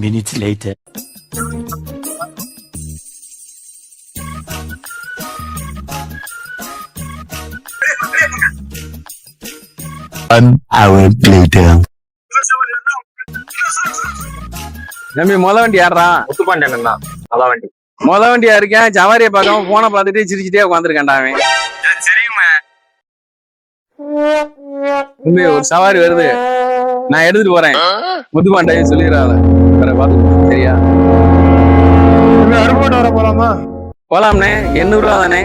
minutes later. 1 hour later. நம்பி மொத வண்டி யாரா? முத்துப்பாண்டியன் தான் மொத வண்டி. மொத வண்டியா இருக்கேன். சவாரியை பார்க்காம போனை பார்த்துட்டு சிரிச்சுட்டே உட்காந்துருக்கேன்டா அவன். சரிம்மா. தம்பி ஒரு சவாரி வருது, நான் எடுத்துட்டு போறேன். முத்துப்பாண்டியன் சொல்லிடுறாங்க. வேற பாத்து சரியா? அரும்போட்டு வர போலாமா? போலாம்ண்ணே. 800 ரூபா தானே.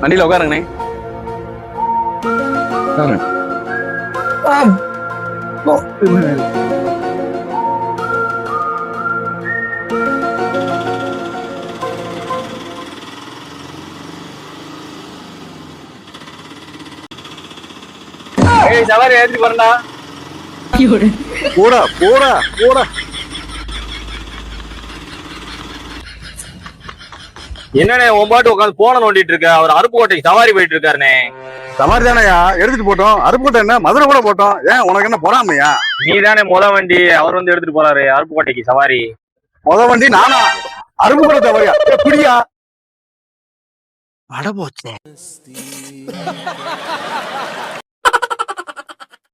வண்டியில உட்காருங்கண்ணே. சவாரி ஏற்றி போறா. போடா போடா போடா. என்னண்ணே உன் பாட்டு உட்காந்து போன நோண்டிட்டு இருக்க? அவர் அருப்புக்கோட்டைக்கு சவாரி போயிட்டு இருக்காருண்ணே. சவாரி தானையா, எடுத்துட்டு போட்டோம். அருப்புக்கோட்டை என்ன மதுரை கூட போட்டோம். ஏன் உனக்கு என்ன போறாமையா? நீ தானே முத வண்டி, அவர் வந்து எடுத்துட்டு போறாரு அருப்புக்கோட்டைக்கு சவாரி. முத வண்டி நானா? அருப்புக்கோட்டை சவாரியா? புரியா? அட போச்சே.